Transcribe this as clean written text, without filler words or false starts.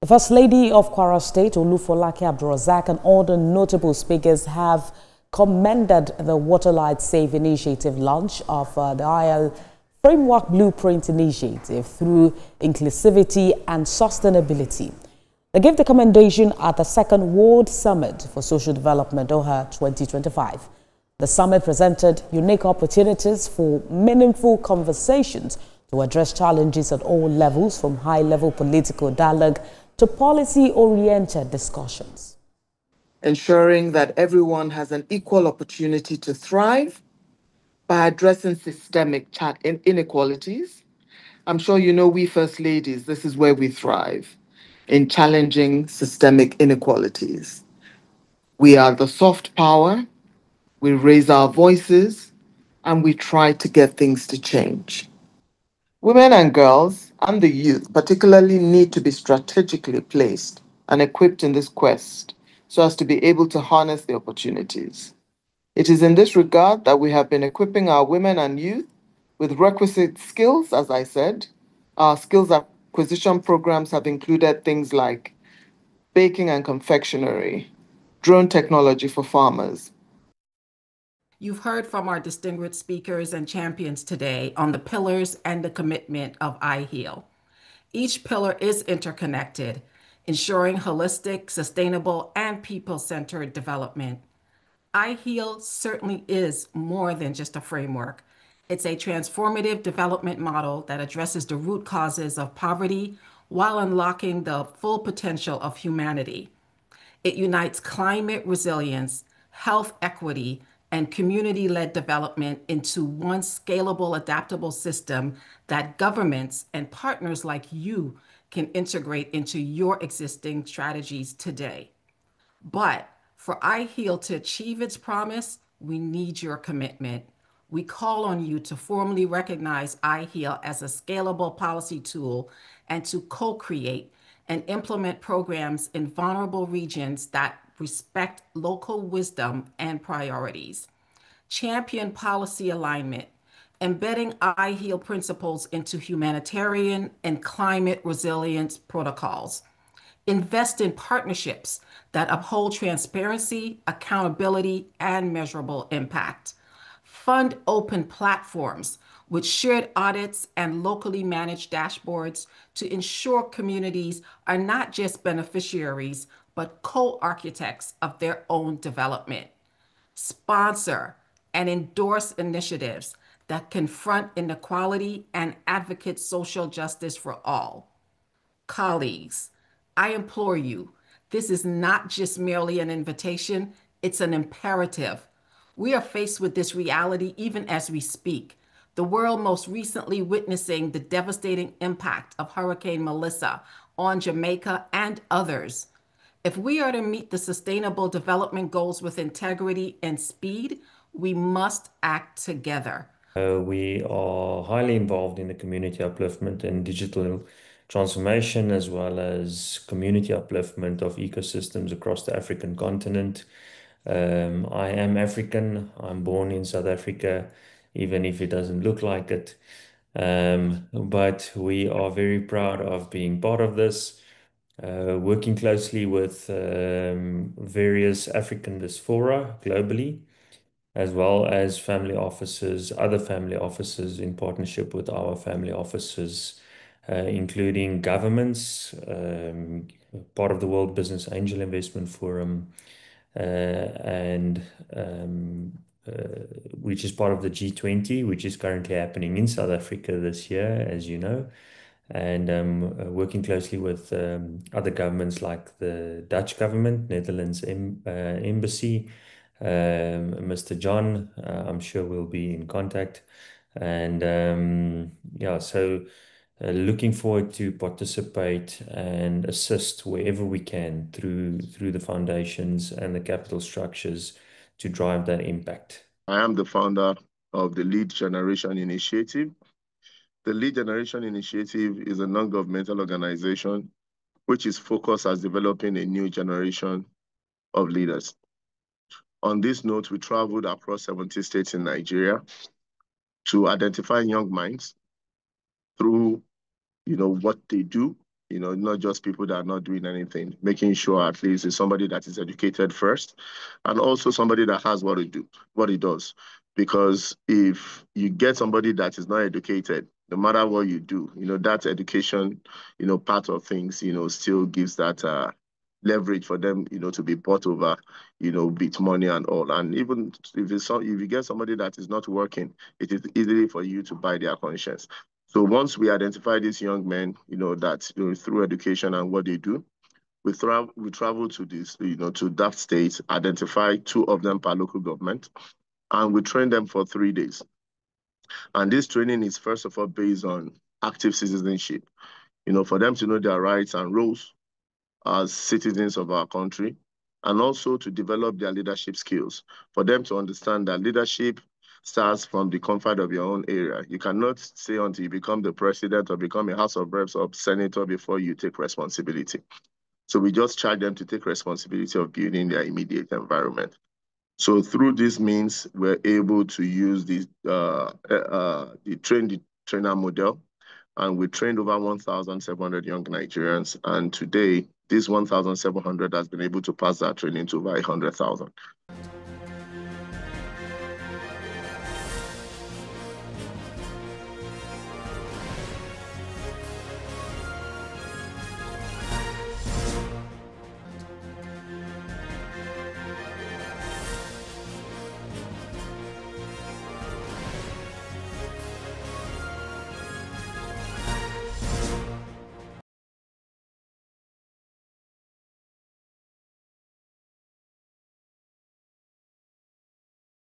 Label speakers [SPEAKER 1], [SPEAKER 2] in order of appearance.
[SPEAKER 1] The First Lady of Kwara State, Olufolake Abdulrazak, and other notable speakers have commended the Waterlight Safe Initiative launch of the IL Framework Blueprint Initiative through inclusivity and sustainability. They gave the commendation at the Second World Summit for Social Development, OHA 2025. The summit presented unique opportunities for meaningful conversations to address challenges at all levels, from high-level political dialogue to policy-oriented discussions.
[SPEAKER 2] Ensuring that everyone has an equal opportunity to thrive by addressing systemic inequalities. I'm sure you know we First Ladies, this is where we thrive, in challenging systemic inequalities. We are the soft power, we raise our voices, and we try to get things to change. Women and girls and the youth particularly need to be strategically placed and equipped in this quest so as to be able to harness the opportunities. It is in this regard that we have been equipping our women and youth with requisite skills, as I said. Our skills acquisition programs have included things like baking and confectionery, drone technology for farmers.
[SPEAKER 3] You've heard from our distinguished speakers and champions today on the pillars and the commitment of iHeal. Each pillar is interconnected, ensuring holistic, sustainable, and people-centered development. iHeal certainly is more than just a framework. It's a transformative development model that addresses the root causes of poverty while unlocking the full potential of humanity. It unites climate resilience, health equity, and community-led development into one scalable, adaptable system that governments and partners like you can integrate into your existing strategies today. But for iHeal to achieve its promise, we need your commitment. We call on you to formally recognize iHeal as a scalable policy tool and to co-create and implement programs in vulnerable regions that respect local wisdom and priorities. Champion policy alignment, embedding iHeal principles into humanitarian and climate resilience protocols. Invest in partnerships that uphold transparency, accountability, and measurable impact. Fund open platforms with shared audits and locally managed dashboards to ensure communities are not just beneficiaries, but co-architects of their own development. Sponsor and endorse initiatives that confront inequality and advocate social justice for all. Colleagues, I implore you, this is not just merely an invitation, it's an imperative. We are faced with this reality even as we speak. The world most recently witnessing the devastating impact of Hurricane Melissa on Jamaica and others. If we are to meet the Sustainable Development Goals with integrity and speed, we must act together.
[SPEAKER 4] We are highly involved in the community upliftment and digital transformation, as well as community upliftment of ecosystems across the African continent. I am African. I'm born in South Africa, even if it doesn't look like it. But we are very proud of being part of this, working closely with various African diaspora globally, as well as family offices, other family offices in partnership with our family offices, including governments, part of the World Business Angel Investment Forum, and which is part of the G20, which is currently happening in South Africa this year, as you know, and working closely with other governments like the Dutch government, Netherlands Embassy, Mr. John, I'm sure we'll be in contact. And yeah, so looking forward to participate and assist wherever we can through the foundations and the capital structures to drive that impact.
[SPEAKER 5] I am the founder of the Lead Generation Initiative. The Lead Generation Initiative is a non-governmental organization which is focused on developing a new generation of leaders. On this note, we traveled across 70 states in Nigeria to identify young minds through what they do not just people that are not doing anything, making sure at least it's somebody that is educated first, and also somebody that has what he does. Because if you get somebody that is not educated, no matter what you do, that education, part of things, still gives that leverage for them, to be bought over, with money and all. And even if you get somebody that is not working, it is easy for you to buy their conscience. So once we identify these young men, that through education and what they do, we travel to this, to that state, identify 2 of them per local government, and we train them for 3 days. And this training is first of all based on active citizenship, for them to know their rights and roles as citizens of our country, and also to develop their leadership skills, for them to understand that leadership starts from the comfort of your own area. You cannot say until you become the president or become a House of Reps or senator before you take responsibility. So we just charge them to take responsibility of building their immediate environment. So through this means, we're able to use the trainer model, and we trained over 1,700 young Nigerians. And today, this 1,700 has been able to pass that training to over 100,000.